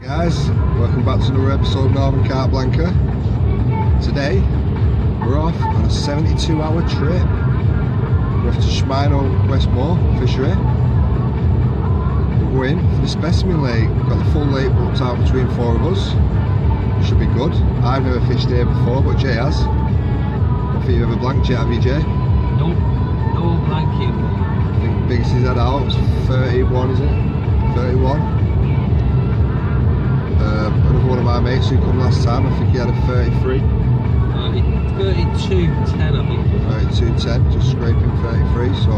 Guys, welcome back to another episode of Northern Carp Blanca. Today we're off on a 72-hour trip. We're off to Shimino, Westmoor fishery. We're going for the specimen lake. We've got the full lake booked out between four of us. Should be good. I've never fished here before, but Jay has. I think you have a blank jet, have you, Jay? Nope, no blanking. I think the biggest he's had out was 31, is it? 31. Another one of my mates who come last time, I think he had a 33. 32.10 I think. 32.10, just scraping 33, so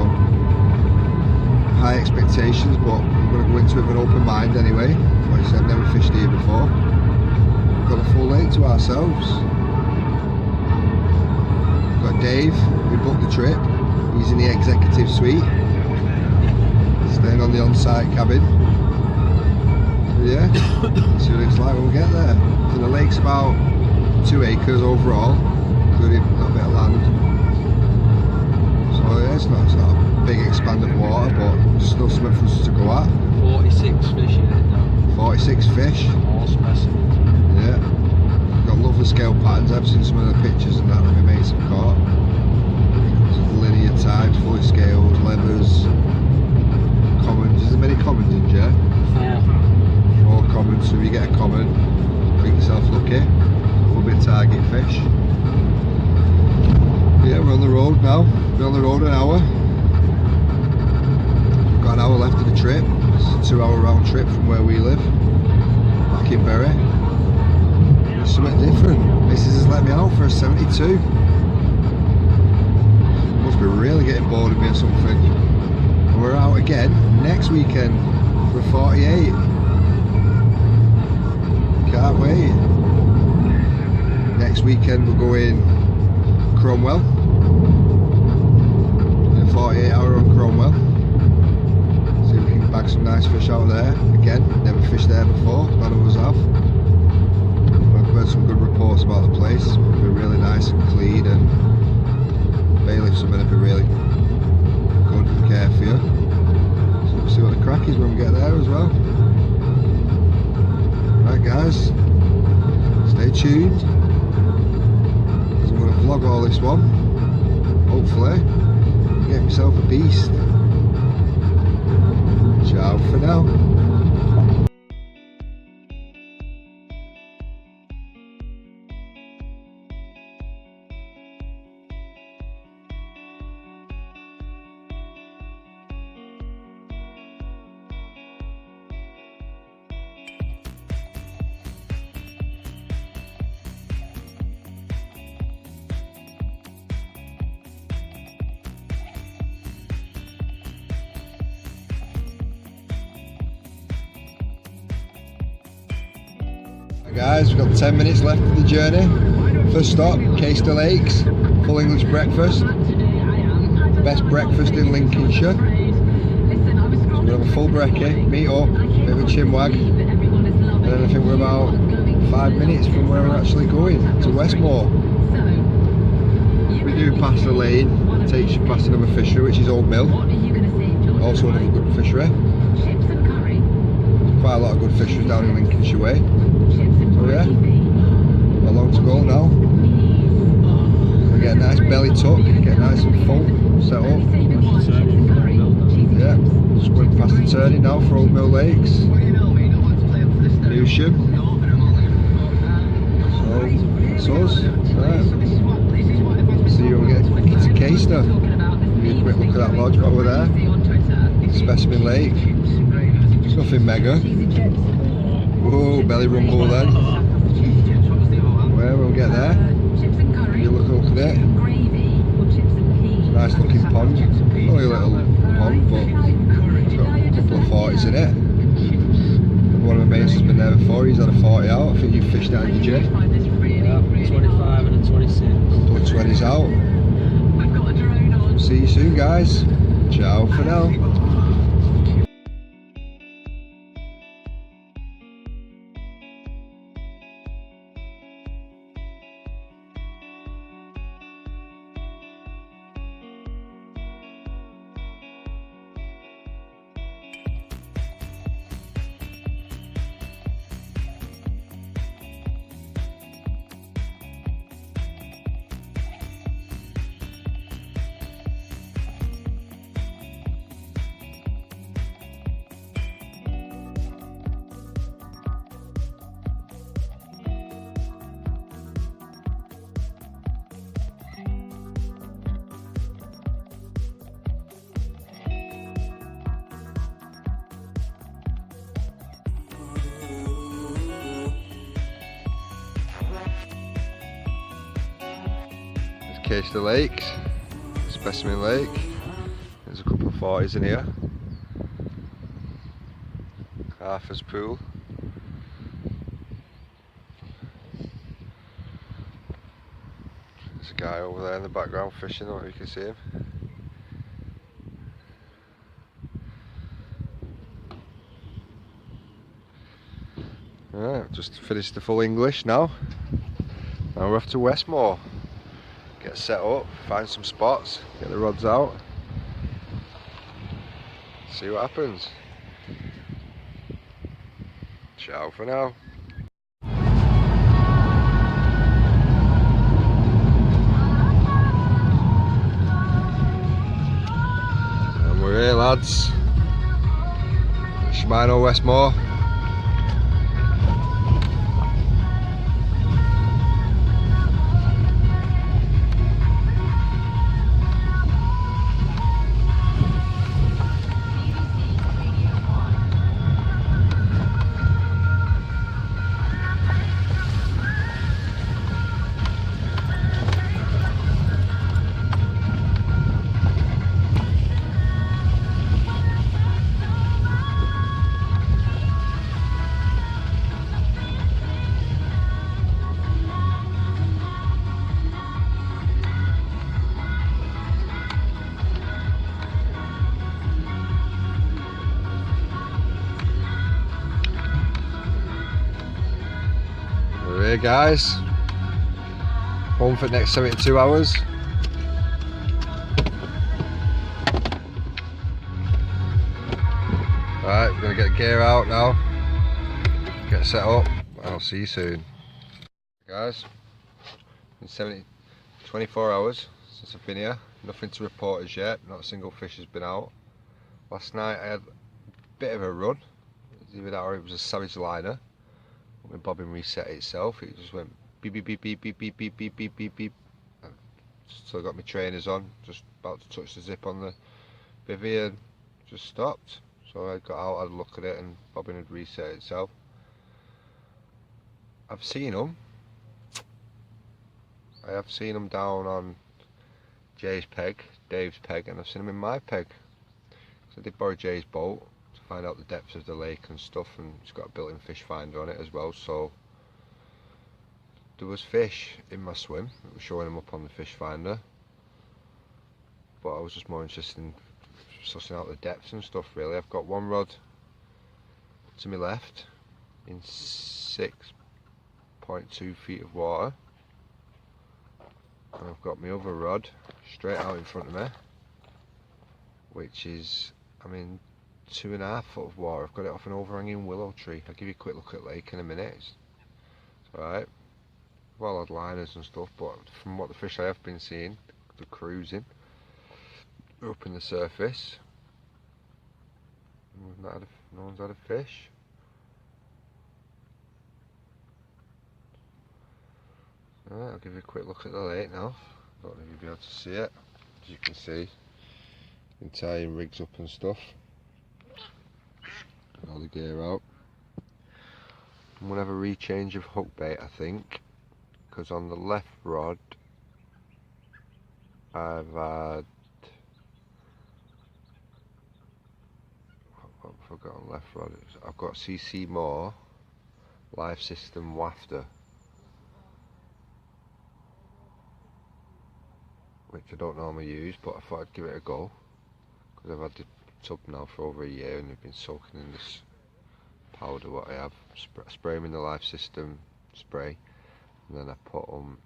high expectations, but I'm going to go into it with an open mind anyway. Like I said, I've never fished here before. We've got a full lake to ourselves. We've got Dave, who booked the trip. He's in the executive suite, staying on the on-site cabin. Yeah, see what it's like when we get there. So the lake's about 2 acres overall, including a little bit of land. So yeah, it's not a big expanse of water, but still something for us to go at. 46 fish in it now. 46 fish. All specimens. Yeah. We've got lovely scale patterns. I've seen some of the pictures and that my mates have caught. Just linear types, fully scales, levers, commons. Is there many commons in Jay? 4 commons, so if you get a common, think yourself lucky. A little bit of target fish. Yeah, we're on the road now. We're on the road an hour. We've got an hour left of the trip. It's a 2-hour round trip from where we live, back in Bury. It's something different. Mrs. has let me out for a 72. Must be really getting bored of me or something. And we're out again next weekend for a 48. Can't wait. Next weekend we're going Cromwell. In a 48-hour on Cromwell. See if we can bag some nice fish out there. Again, never fished there before, none of us have. I've heard some good reports about the place. It'll be really nice and clean, and bailiffs are going to be really good and care for you. So we'll see what the crack is when we get there as well. Right guys, stay tuned, because I'm going to vlog all this one, hopefully, get myself a beast. Ciao for now. Guys, we've got 10 minutes left of the journey. First stop, Caister Lakes, full English breakfast. Best breakfast in Lincolnshire. So we'll have a full brekkie, meet up, bit of a chinwag, and then I think we're about 5 minutes from where we're actually going, to Westmoor. We do pass the lane, it takes you past another fishery, which is Old Mill, also another good fishery. Quite a lot of good fisheries down in Lincolnshire way. So yeah, not long to go now. We get a nice belly tuck, get nice and full, set up. Yeah, just going past the turning now for Old Mill Lakes. Newsham. So, that's us. Right. See you when we get to Caister. Give you a quick look at that lodge over there. Specimen Lake. It's nothing mega. Whoa, belly rumble then. Where we'll get there. You look at it. It's a nice looking pond. Only a little pond, but it's got a couple of 40s in it. One of my mates has been there before, he's had a 40 out. I think you fished that, did you? Yeah, 25 and a 26. Couple of 20s out. See you soon guys. Ciao for now. Caister Lakes, Specimen Lake. There's a couple of 40s in here. Arthur's Pool. There's a guy over there in the background fishing, I don't know if you can see him. Right, just finished the full English now. Now we're off to Westmoor. Get set up, find some spots, get the rods out, see what happens. Ciao for now. And we're here, lads. Shimino Westmoor. We're here, guys. Home for the next 72 hours. Right, we're gonna get the gear out now, get set up, and I'll see you soon. Guys, it's been 24 hours since I've been here. Nothing to report as yet, not a single fish has been out. Last night I had a bit of a run. Either that or it was a savage liner. When bobbin reset itself, it just went beep beep beep beep beep beep beep beep beep beep beep. And still got my trainers on, just about to touch the zip on the bivvy and just stopped. So I got out, had a look at it, and bobbin had reset itself. I've seen them. I have seen them down on Jay's peg, Dave's peg, and I've seen them in my peg. So I did borrow Jay's boat to find out the depths of the lake and stuff, and it's got a built-in fish finder on it as well. So there was fish in my swim. It was showing them up on the fish finder, but I was just more interested in sussing out the depths and stuff. Really, I've got one rod to my left in 6.2 feet of water, and I've got my other rod straight out in front of me, which is, I mean, 2.5 foot of water. I've got it off an overhanging willow tree. I'll give you a quick look at the lake in a minute. It's alright. Well, had liners and stuff, but from what the fish I have been seeing, they're cruising. They're up in the surface. No one's had a fish. Alright, I'll give you a quick look at the lake now. Don't know if you'll be able to see it. As you can see, you can tie your rigs up and stuff. Get all the gear out. I'm gonna have a rechange of hook bait, I think, because on the left rod I've had, what have I got on left rod? I've got CC Moore Life System Wafter, which I don't normally use, but I thought I'd give it a go because I've had the tub now for over a year and they've been soaking in this powder what I have. Spray them in the Life System spray, and then I put them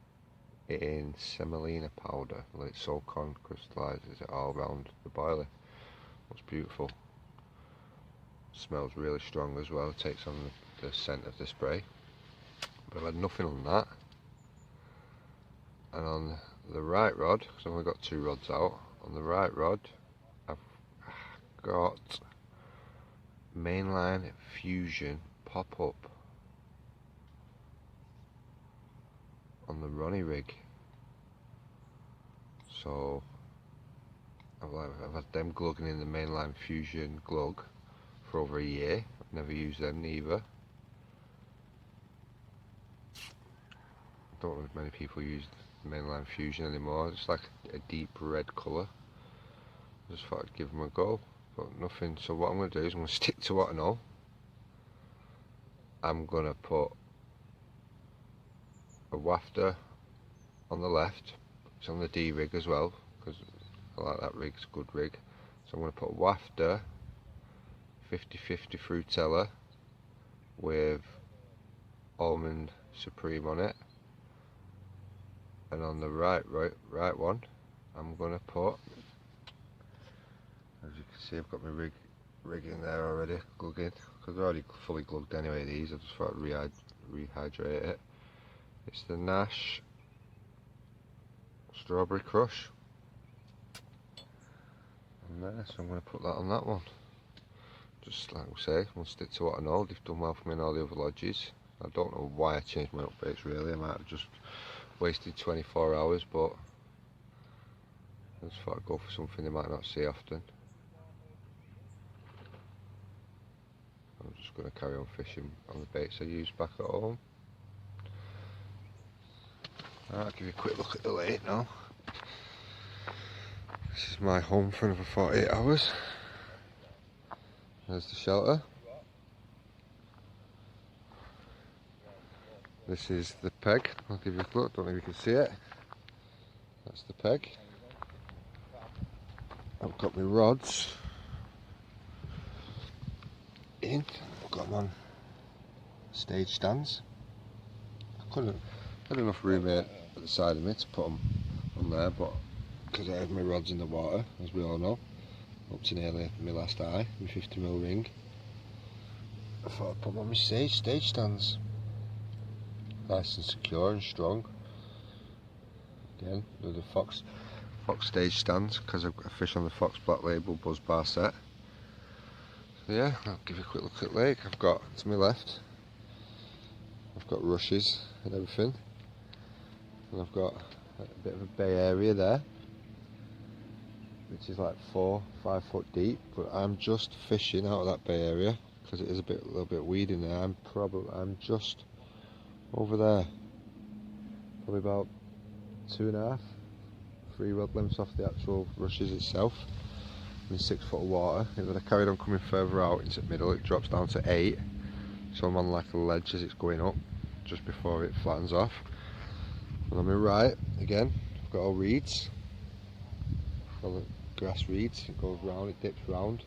in semolina powder, let it soak on, crystallises it all around the boiler. Looks beautiful. Smells really strong as well, takes on the scent of the spray. But I've had nothing on that. And on the right rod, because I've only got 2 rods out, on the right rod I've got Mainline Fusion pop-up on the Ronnie rig. So I've had them glugging in the Mainline Fusion glug for over a year. I've never used them neither. don't know if many people use mainline fusion anymore. It's like a deep red colour. Just thought I'd give them a go, but nothing. So what I'm going to do is I'm going to stick to what I know. I'm going to put a wafter on the left. It's on the D rig as well, because I like that rig, it's a good rig. So I'm going to put a wafter 50-50 Frutella with almond supreme on it, and on the right one I'm going to put, as you can see I've got my rig in there already, glugging, because they're already fully glugged anyway these. I just thought I'd rehydrate it. It's the Nash Strawberry Crush on there, so I'm going to put that on that one. Just like we say, we'll stick to what I know. They've done well for me in all the other lodges. I don't know why I changed my updates really. I might have just wasted 24 hours, but I just thought I'd go for something they might not see often. I'm just going to carry on fishing on the baits I use back at home. I'll give you a quick look at the lake now. This is my home for another 48 hours. There's the shelter. This is the peg. I'll give you a look, don't know if you can see it. That's the peg. I've got my rods in. I've got them on stage stands. I had enough room here at the side of me to put them on there, but because I had my rods in the water, as we all know, up to nearly my last eye, my 50mm ring, I thought I'd put them on my stage stands. Nice and secure and strong. Again, they're the Fox stage stands, because I've got a fish on the Fox Black Label Buzz Bar set. So yeah, I'll give you a quick look at the lake. I've got, to my left, I've got rushes and everything, and I've got a bit of a bay area there, which is like 4-5 foot deep, but I'm just fishing out of that bay area because it is a little bit weedy in there. I'm just over there, probably about 2.5-3 rod lengths off the actual rushes itself, in 6 foot of water. If I carried on coming further out into the middle, it drops down to 8, so I'm on like a ledge as it's going up, just before it flattens off. And on my right, again, I've got all reeds, all the grass reeds. It goes round, it dips round.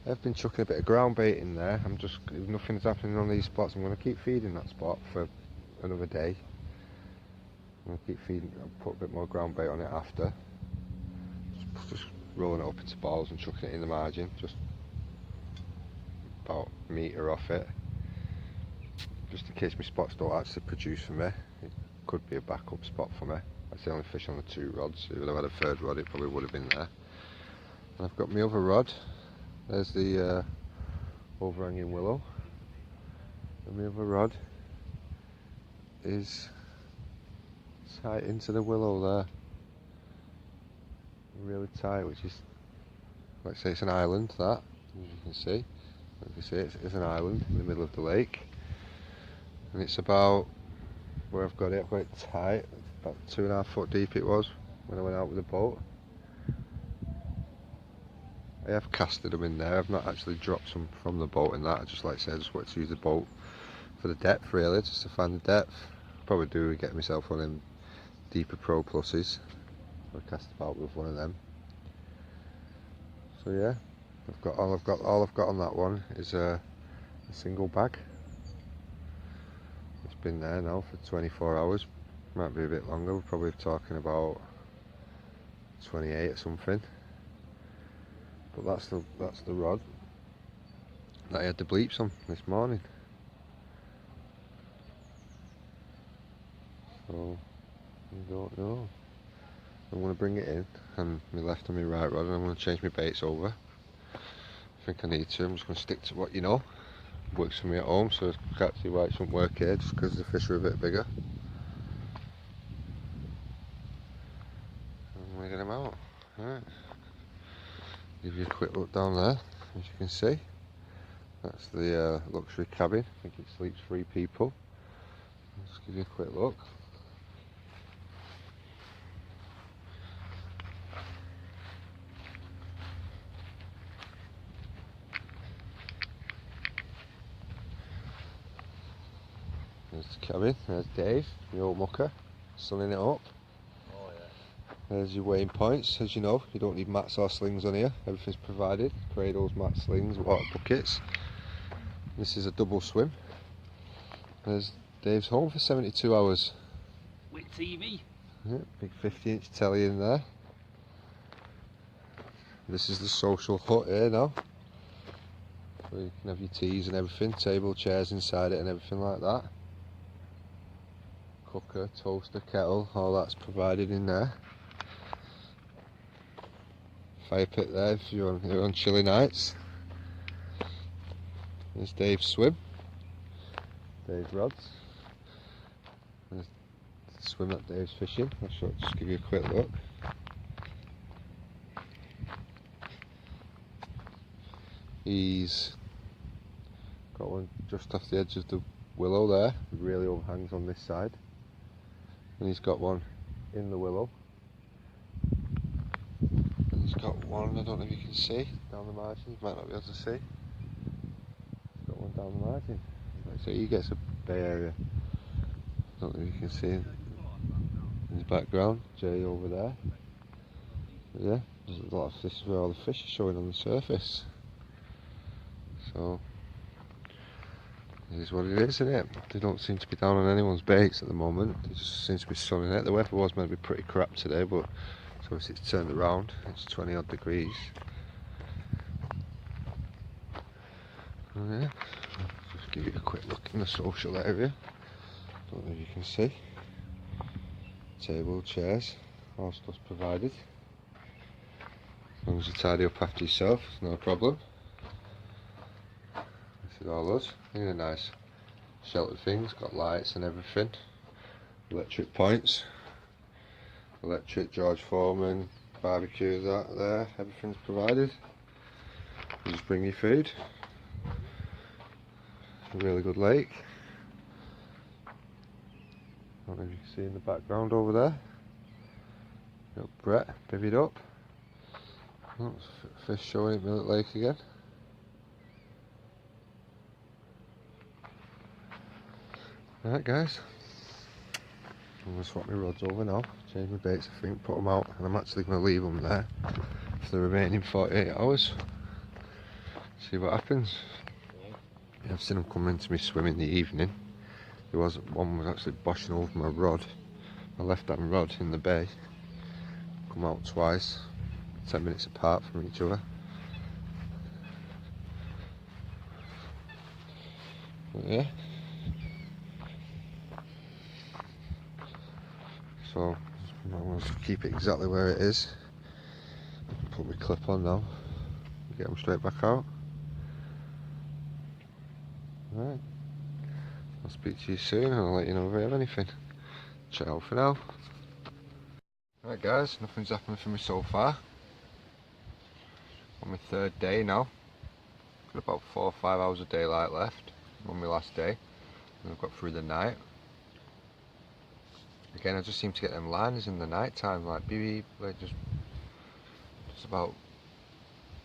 I've been chucking a bit of ground bait in there. If nothing's happening on these spots, I'm going to keep feeding that spot for another day. I'm going to keep feeding, I'll put a bit more ground bait on it after. Just rolling it up into balls and chucking it in the margin, just about a metre off it, just in case my spots don't actually produce for me. It could be a backup spot for me. That's the only fish on the 2 rods. If I'd have had a 3rd rod, it probably would have been there. And I've got my other rod. There's the overhanging willow, and my other rod is tight into the willow there, really tight, which is, like I say, it's an island, that, as you can see. It's an island in the middle of the lake, and it's about where I've got it tight, about 2.5 foot deep it was when I went out with the boat. I have casted them in there. I've not actually dropped some from the boat in that. I just, like I said, I just wanted to use the boat for the depth really, just to find the depth. Probably do get myself one of them deeper Pro Pluses. I'll cast about with one of them. So yeah, all I've got on that one is a single bag. It's been there now for 24 hours. Might be a bit longer. We're probably talking about 28 or something. But that's the rod that I had the bleeps on this morning. So I don't know. I'm going to bring it in, and my left and my right rod, and I'm going to change my baits over. I think I need to. I'm just going to stick to what you know works for me at home, so I can't see why it shouldn't work here, just because the fish are a bit bigger. I'm going to get them out. Right. Give you a quick look down there, as you can see. That's the luxury cabin. I think it sleeps 3 people. Let's give you a quick look. There's the cabin, there's Dave, the old mucker, sunning it up. Oh yeah. There's your weighing points. As you know, you don't need mats or slings on here, everything's provided. Cradles, mats, slings, water buckets. This is a double swim. There's Dave's home for 72 hours. With TV. Yeah, big 50-inch telly in there. This is the social hut here now, where you can have your teas and everything, table, chairs inside it and everything like that. Cooker, toaster, kettle, all that's provided in there. Fire pit there if you're on chilly nights. There's Dave's swim, Dave's rods. There's the swim that Dave's fishing. I'll just give you a quick look. He's got one just off the edge of the willow there, it really overhangs on this side. And he's got one in the willow. And he's got one, I don't know if you can see, down the margin, you might not be able to see. He's got one down the margin. So he gets a bay area. I don't know if you can see in his background, Jay over there. But yeah, there's a lot of, this is where all the fish are showing on the surface. So, it is what it is, isn't it? They don't seem to be down on anyone's baits at the moment. They just seem to be sunning it. The weather was meant to be pretty crap today, but so it's turned around. It's 20 odd degrees. Oh, yeah. Just give you a quick look in the social area. Don't know if you can see. Table, chairs, all stuff's provided. As long as you tidy up after yourself, it's no problem. This is all us. In a nice sheltered things, got lights and everything. Electric points. Electric George Foreman, barbecues out there, everything's provided. You just bring your food. A really good lake. I don't know if you can see in the background over there. Got Brett bivvied up. Oh, fish showing at Millet Lake again. Right guys, I'm going to swap my rods over now, change my baits I think, put them out, and I'm actually going to leave them there for the remaining 48 hours. See what happens. Yeah, I've seen them come into me swim in the evening. One was actually boshing over my rod, my left hand rod in the bay. Come out twice, 10 minutes apart from each other. But yeah. So I'm going to keep it exactly where it is. Put my clip on now. Get them straight back out. Right. I'll speak to you soon and I'll let you know if I have anything. Ciao for now. Right guys, nothing's happened for me so far. On my third day now. Got about 4 or 5 hours of daylight left on my last day. And I've got through the night. Again, I just seem to get them liners in the night time, like beep beep, like just about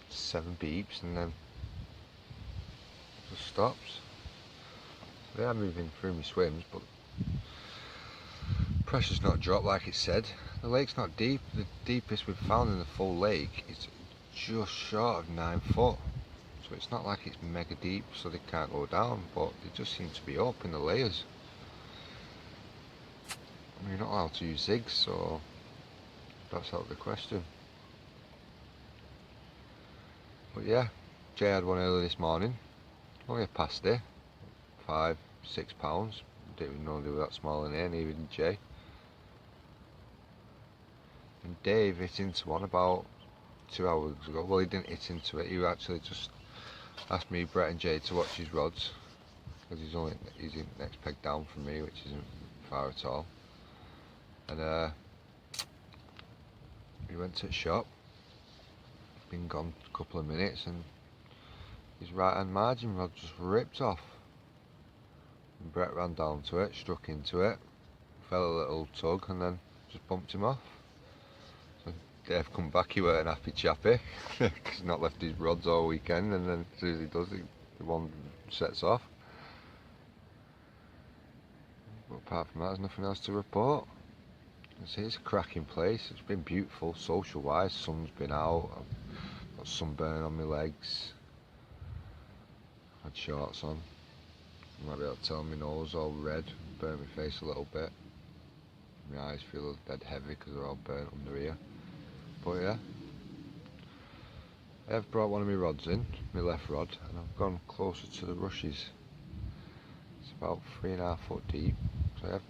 7 beeps and then it just stops. They are moving through my swims, but pressure's not dropped like it said. The lake's not deep. The deepest we've found in the full lake is just short of 9 foot. So it's not like it's mega deep so they can't go down, but they just seem to be up in the layers. I mean, you're not allowed to use zigs, so that's out of the question. But yeah, Jay had one early this morning, only a pasty, 5-6 pounds. Didn't even know they were that small in here, neither did Jay. And Dave hit into one about 2 hours ago. Well, he didn't hit into it, he actually just asked me, Brett and Jay to watch his rods, because he's in next peg down from me, which isn't far at all. And he went to the shop, been gone a couple of minutes, and his right hand margin rod just ripped off. And Brett ran down to it, struck into it, fell a little tug, and then just bumped him off. So Dave come back, he weren't a happy chappy, because he's not left his rods all weekend, and then as soon as he does, the one sets off. But apart from that, there's nothing else to report. It's a cracking place. It's been beautiful social wise. Sun's been out. I've got sunburn on my legs. Had shorts on. You might be able to tell my nose all red. Burnt my face a little bit. My eyes feel dead heavy because they're all burnt under here. But yeah, I have brought one of my rods in, my left rod, and I've gone closer to the rushes. It's about 3.5 foot deep. So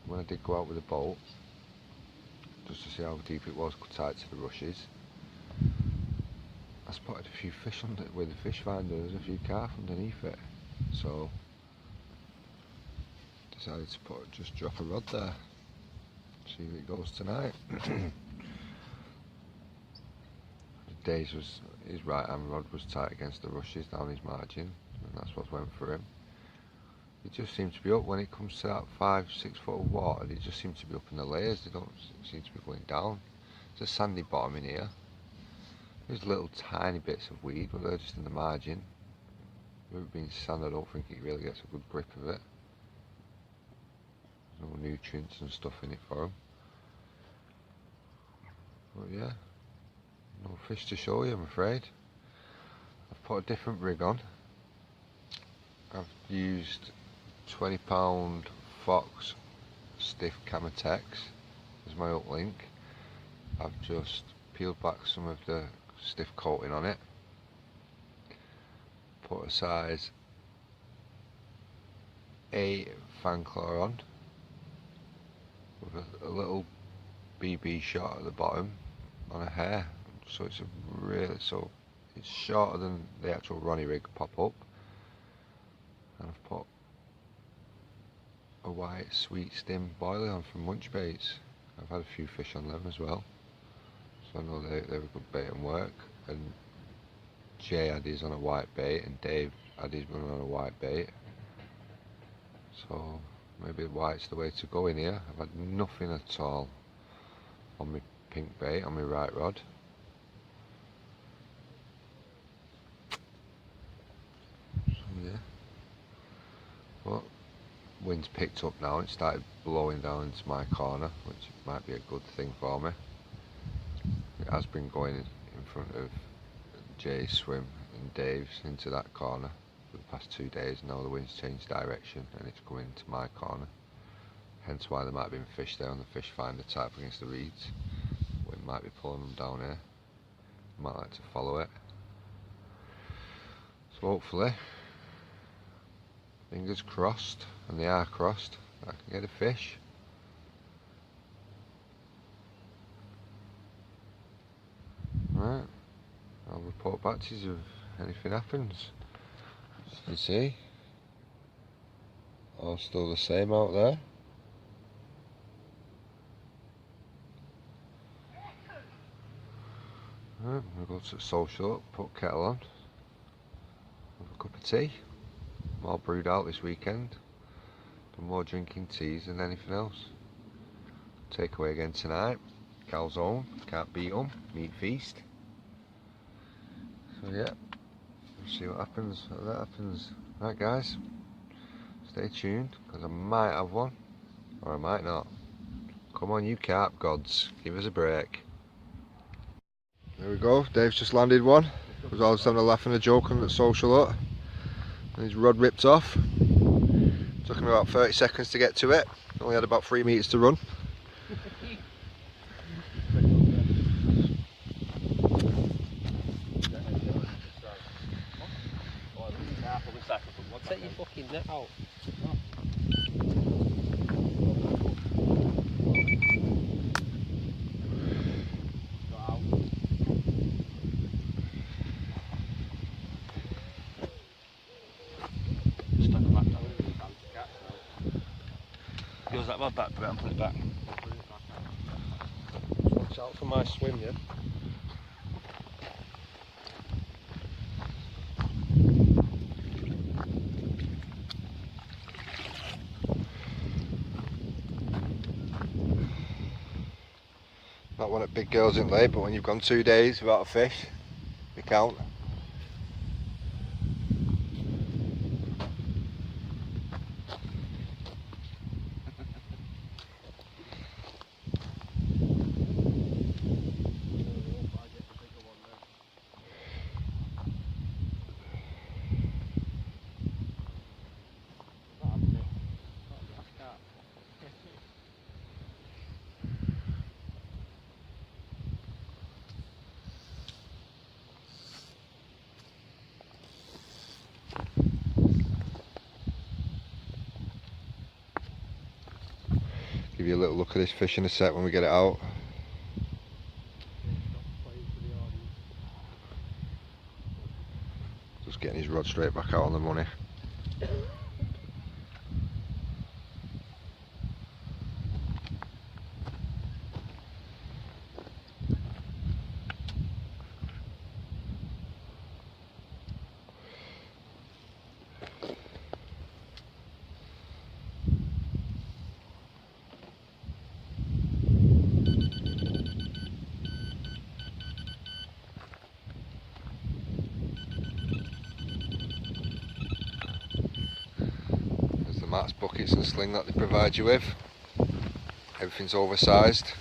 when I did go out with a boat, just to see how deep it was tied to the rushes, I spotted a few fish under it with the fish finder. There's a few carp underneath it. So decided to just drop a rod there. See if it goes tonight. His right hand rod was tight against the rushes down his margin, and that's what went for him. It just seems to be up when it comes to that 5-6 foot of water. They just seem to be up in the layers. They don't seem to be going down. There's a sandy bottom in here. There's little tiny bits of weed, but they're just in the margin. With it being sand, I don't think it really gets a good grip of it. No nutrients and stuff in it for them. But yeah, no fish to show you, I'm afraid. I've put a different rig on. I've used £20 Fox stiff Camatex as my hook link. I've just peeled back some of the stiff coating on it, put a size 8 fan claw on with a little BB shot at the bottom on a hair, so it's it's shorter than the actual Ronnie rig pop up. And I've put a white sweet stim boilie on from Munch Baits. I've had a few fish on them as well, so I know they're a good bait and work. And Jay had his on a white bait, and Dave had his one on a white bait. So maybe white's the way to go in here. I've had nothing at all on my pink bait on my right rod. So yeah, but wind's picked up now. It started blowing down into my corner, which might be a good thing for me. It has been going in front of Jay's swim and Dave's into that corner for the past 2 days. Now the wind's changed direction and it's going into my corner. Hence why there might have been fish there on the fish finder tied up against the reeds. Wind might be pulling them down here. Might like to follow it. So hopefully, fingers crossed, and they are crossed, I can get a fish. Right, I'll report back to you if anything happens. As you can see, all still the same out there. Right, we'll go to the social up, put kettle on, have a cup of tea. I'm all brewed out this weekend. Done more drinking teas than anything else. Takeaway again tonight. Calzone, can't beat 'em. Meat feast. So yeah, we'll see what happens when that happens. Right guys, stay tuned because I might have one or I might not. Come on you carp gods, give us a break. There we go, Dave's just landed one. Was always having a laugh and a joke on the social hut. And his rod ripped off. Took him about 30 seconds to get to it. Only had about 3 meters to run. Take your fucking net out. Goes that rod back, put it and put it back. Watch out for my swim, yeah? Not one at big girls in late, but when you've gone 2 days without a fish, they count. Give you a little look at this fish in a sec when we get it out. Just getting his rod straight back out on the money. There's the mats, buckets and sling that they provide you with. Everything's oversized.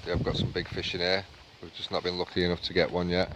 They have got some big fish in here. We've just not been lucky enough to get one yet.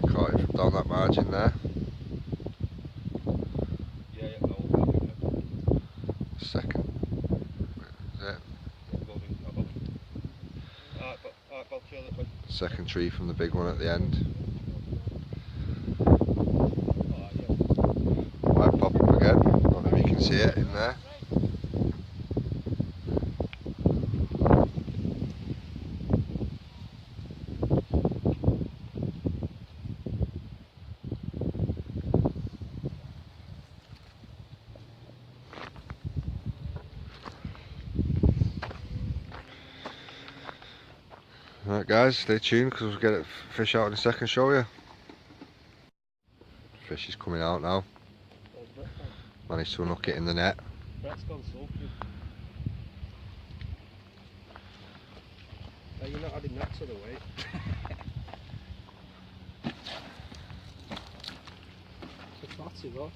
Caught it from down that margin there. Second. Is it? Second tree from the big one at the end. Might pop up again. I don't know if you can see it in there. Alright guys, stay tuned because we'll get a fish out in a second, show you. Fish is coming out now. Managed to unhook it in the net. Brett's gone sulky. You're not adding that to the weight. It's a fatty though.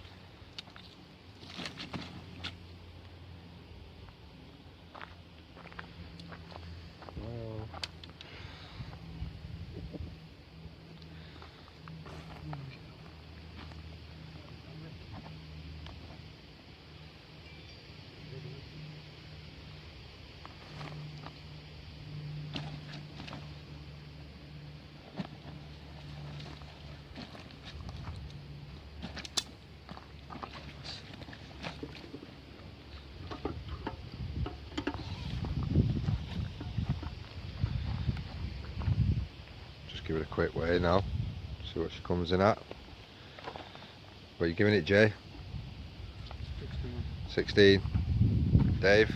Give it a quick weigh now, see what she comes in at. What are you giving it, Jay? 16. Dave?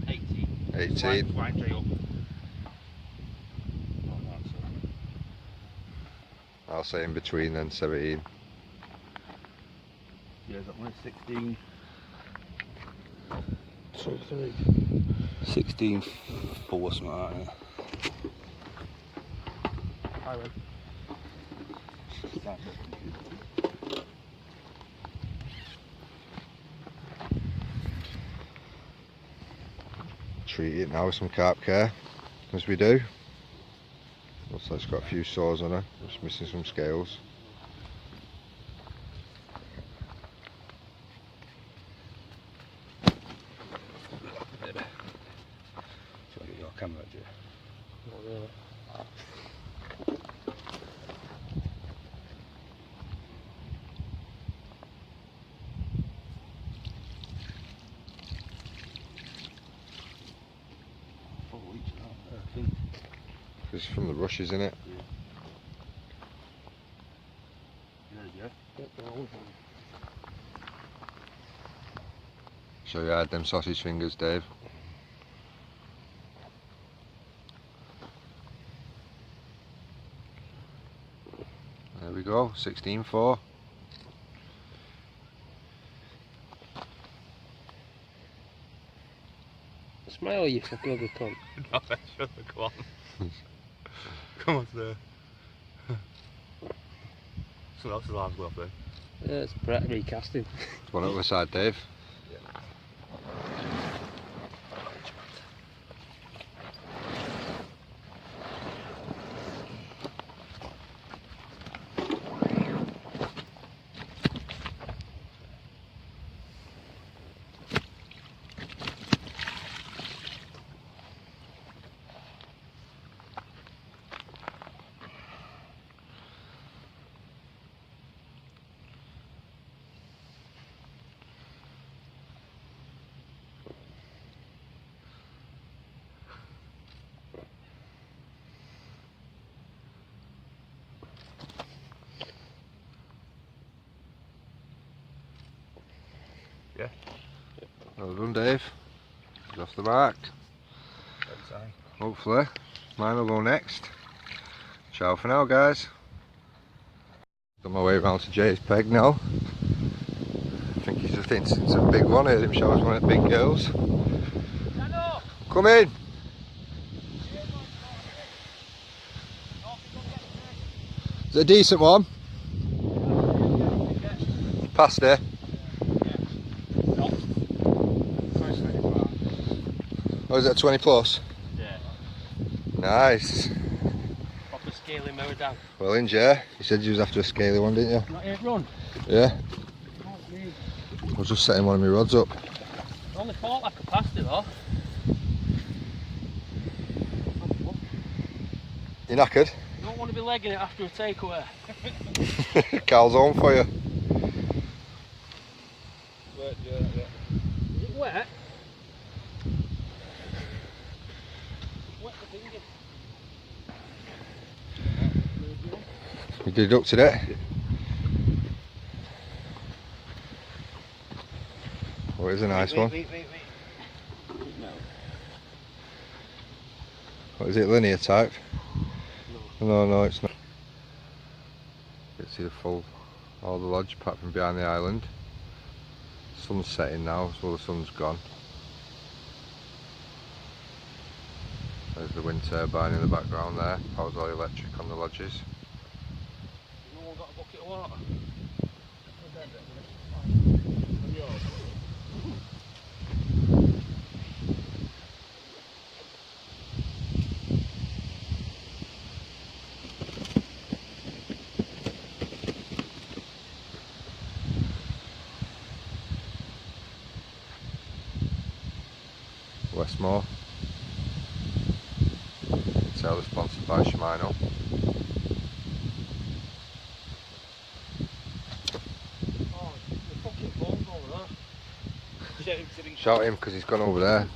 18. 18. Wind Jay up. I'll say in between then, 17. Yeah, that one 16. 16 4 something like that. Treat it now with some carp care, as we do. Looks like it's got a few sores on her, just missing some scales. So get your camera, Jay. Not really. It's from the rushes, isn't it? Yeah. So you had them sausage fingers, Dave. There we go, 16.4. Smile, you fucking ugly cunt. No, shut the come on. Come on today. Someone else's alarm's going off then. Yeah, it's Brett recasting. It's one over the side, Dave. Yeah. Well done, Dave. He's off the mark. Hopefully, mine will go next. Ciao for now, guys. Got my way around to Jay's peg now. I think he's just into a big one. I heard him show us one of the big girls. Come in! Is it a decent one? Past it? Oh, is that 20 plus? Yeah. Nice. Proper scaly mirror down. Well in, Jay. You said you was after a scaly one, didn't you? Not yet run. Yeah. I was just setting one of my rods up. I only thought I could pass it though. You knackered? You don't want to be legging it after a takeaway. Carl's home for you. Is it wet? Wet the finger. You deducted it? Oh, it is a nice one. Wait. No. What is it, linear type? No, it's not. You can see the full, all the lodge apart from behind the island. Sun's setting now, so the sun's gone. There's the wind turbine in the background there, powers all electric on the lodges. No one got a bucket of water. Westmoor. Sailor sponsored by Shimino. Oh, the fucking phone's over there. Shout him because he's gone over there.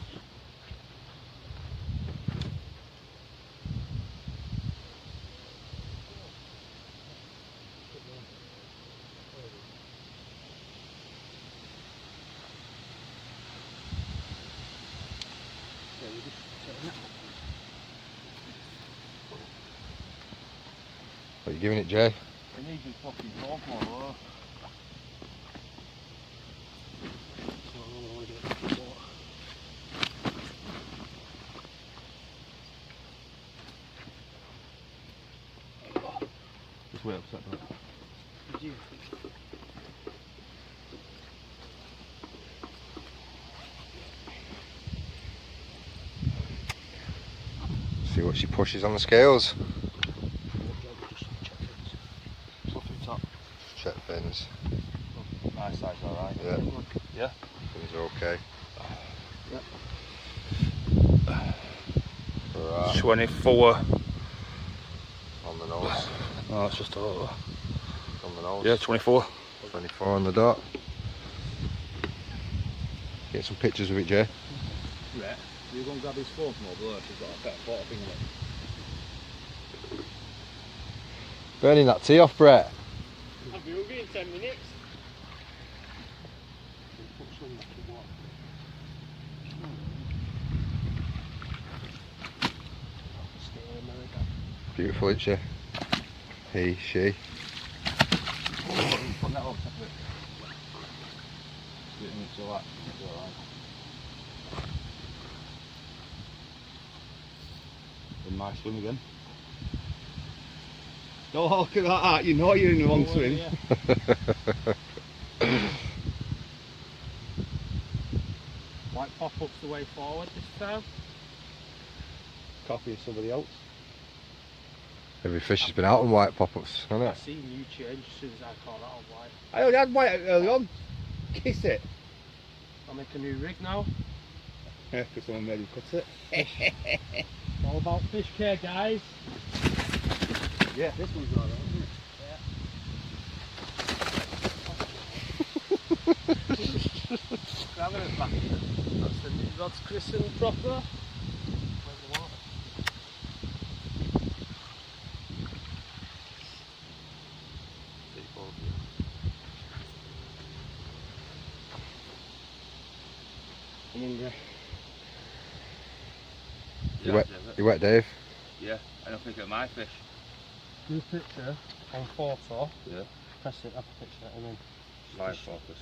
What are you giving it, Jay? I need your fucking phone more. Just wait upset that. Did you? See what she pushes on the scales. Check fins. Nice size, alright. Yeah. Yeah? Fins are okay. Yep. Right. 24. On the nose. No, it's just a little. On the nose. Yeah, 24. 24 on the dot. Get some pictures of it, Jay. Right. You go and grab his phone from over there, she's got a pet photo thing on it. Burning that tea off, Brett. I'll be hungry in 10 minutes. Beautiful, isn't she? He, she. Put that up, check it. So that, it's alright. in my swim again. Oh, look at that, you know you're in the wrong swim. White pop-up's the way forward this time. Copy of somebody else. Every fish has been out on white pop-ups, hasn't I it? seen you change as soon as I caught that on white. I only had white early on. Kiss it. I'll make a new rig now. Yeah, because someone made him cut it. All about fish care, guys. Yeah, this one's alright, isn't it? Grabbing it back. That's the new rod's christened proper. Where's the water? I'm hungry. You wet, Dave? Yeah, I don't think of my fish. Do a picture on photo. Yeah. Press it, have a picture, and then Slide focus.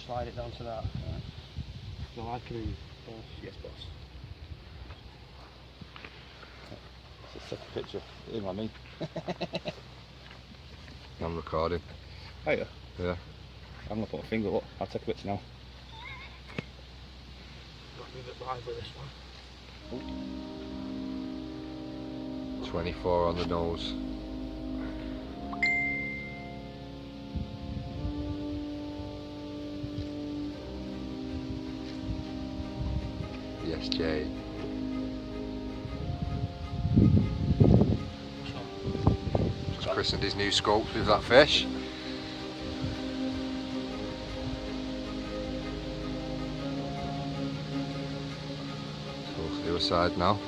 slide it down to that. So I can. Yes, boss. Let's take a picture. You know what I mean? I'm recording. Oh yeah? Yeah. I'm gonna put my finger up. I'll take a picture now. Might be a bit lively this one. 24 on the nose. Yes, Jay. Just christened his new scopes with that fish. So to the other side now.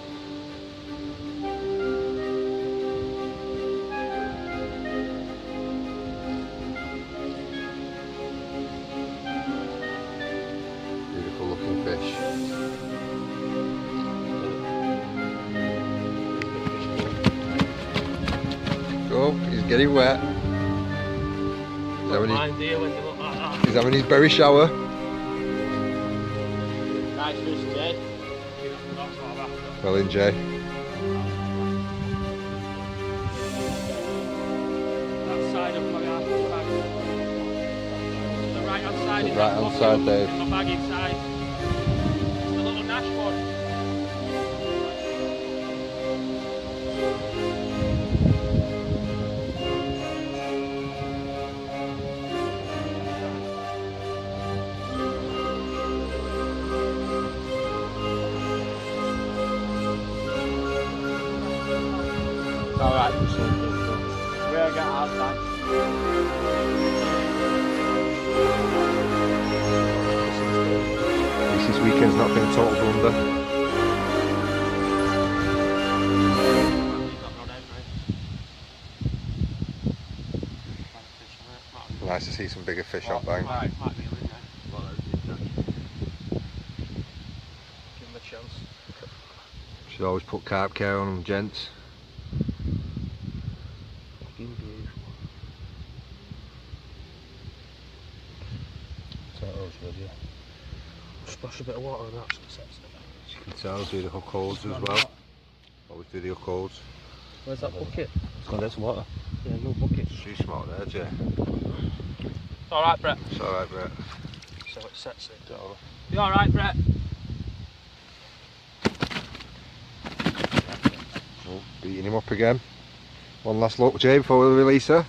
Beautiful looking fish. Oh, he's getting wet. Don't mind here when you look like that. He's having his berry shower. Nice fish, Jay. That's what I'm after. Well in, Jay. That side of my bag. The right hand side. The is right hand side, Dave. My bag inside. It's the little Nash one. Alright, we'll get our time. This weekend's not been a total blunder. Nice to see some bigger fish on bank. Might be a ring now. Give him a chance. Should always put carp care on them, gents. Fucking beautiful. Turtles with you. Splash a bit of water on that so it sets it. As you can tell, do the hook holds as well. Always do the hook holds. Where's that bucket? It's gonna get some water. Yeah, no bucket. Too smart there, Jay. It's alright, Brett. It's alright, Brett. So it sets it. You alright, Brett? Oh, beating him up again. One last look, Jay, before we release her.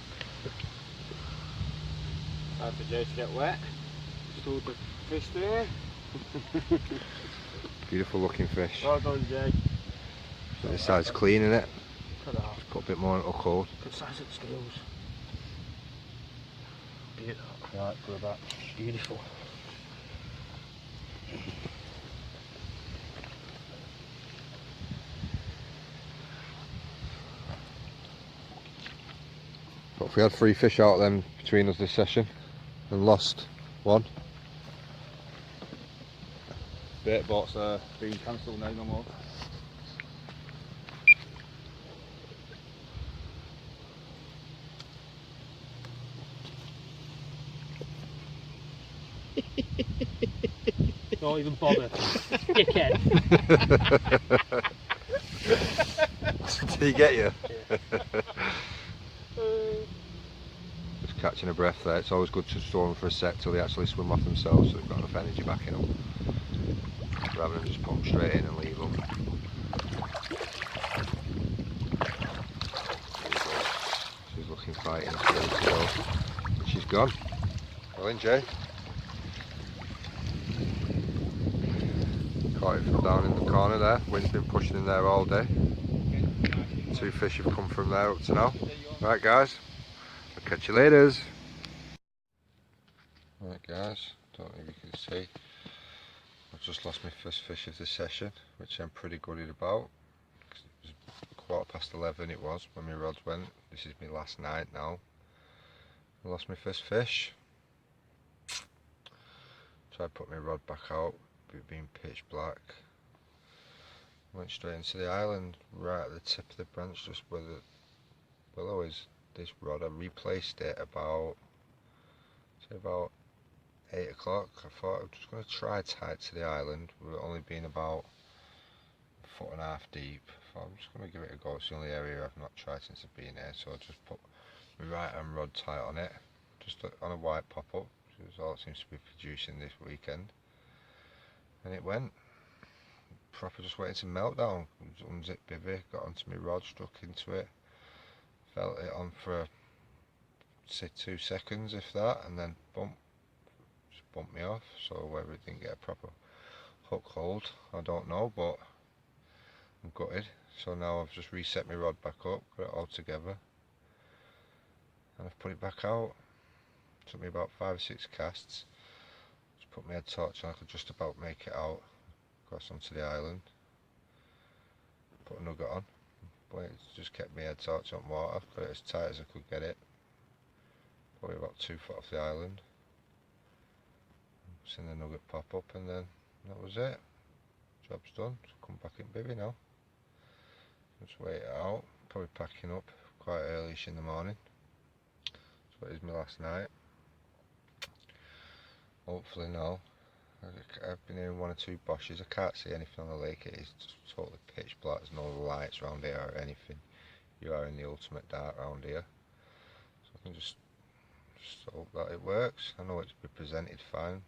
Time for Jay to get wet. Just hold the fish there. Beautiful looking fish. Well done, Jay. So this side's clean, innit? Look at that. Put a bit more on hook hold. Look at the size of the scales. Beautiful. Right, go back. Beautiful. But if we had 3 fish out then between us this session and lost 1. Bait boats are being cancelled now, no more. Don't even bother. Dickhead. Did he get you? Yeah. Just catching a breath there. It's always good to store them for a sec till they actually swim off themselves so they've got enough energy back in them. Rather than just put them straight in and leave them. She's looking fighting, ready to go. But she's gone. Well in, Jay. Caught it from down in the corner there. Wind's been pushing in there all day. 2 fish have come from there up to now. Right guys, I'll catch you later. Right guys, don't know if you can see, I've just lost my first fish of the session, which I'm pretty gutted about. It was 11:15 it was when my rods went. This is my last night now. I lost my first fish. Tried to put my rod back out, but it being pitch black. Went straight into the island, right at the tip of the branch, just where the willow is. This rod, I replaced it about 8 o'clock. I thought I was just going to try tight to the island, with it only being about 1.5 feet deep. I thought I'm just going to give it a go. It's the only area I've not tried since I've been here, so I just put my right hand rod tight on it, just on a white pop-up, which is all it seems to be producing this weekend. And it went. Proper just waiting to melt down. Unzipped bivvy, got onto my rod, struck into it, felt it on for say 2 seconds if that, and then bump, just bumped me off. So whether it didn't get a proper hook hold, I don't know, but I'm gutted. So now I've just reset my rod back up, got it all together, and I've put it back out. It took me about 5 or 6 casts. Just put my head torch on, I could just about make it out. Across onto the island, put a nugget on, but it just kept my head torch on water, got it as tight as I could get it, probably about 2 foot off the island. Seen the nugget pop up, and then that was it. Job's done. Just come back in bivvy now. Just wait it out, probably packing up quite early-ish in the morning. So it is my last night. Hopefully now. I've been hearing 1 or 2 boshes. I can't see anything on the lake. It is just totally pitch black. There's no lights around here or anything. You are in the ultimate dark around here. So I can just hope that it works. I know it's been presented fine.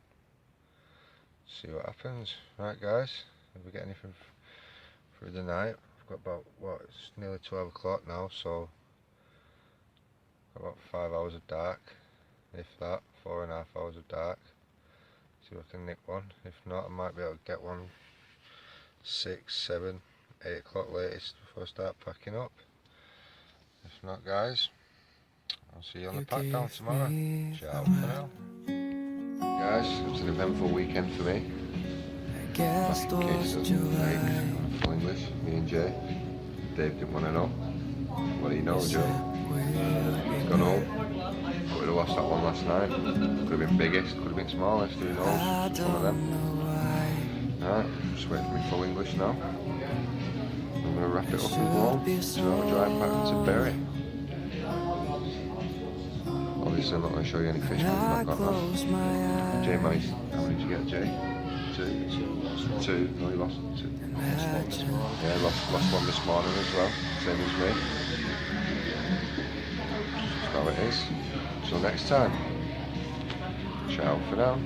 See what happens. Right guys, if we get anything through the night, I've got about, what, it's nearly 12 o'clock now, so about 5 hours of dark. If that, 4.5 hours of dark. See if I can nick one. If not, I might be able to get one 6, 7, 8 o'clock latest before I start packing up. If not guys, I'll see you on the pack down tomorrow. Ciao for now. Guys, it was an eventful weekend for me. Back in Kingston Lake, full English, me and Jay. Dave didn't want to know. What do you know, Joe? He's gone home. Would have lost that one last night. Could have been biggest, could have been smallest, who knows? It's one of them. Right, just waiting for me full English now. I'm going to wrap it up and go home. So I'll drive back to Bury. Obviously I'm not going to show you any fish because I've not got that. Jay managed, how many did you get, Jay? 2? No, he lost 2. Yeah, lost one this morning as well, same as me. That's how it is. Till next time, ciao for now.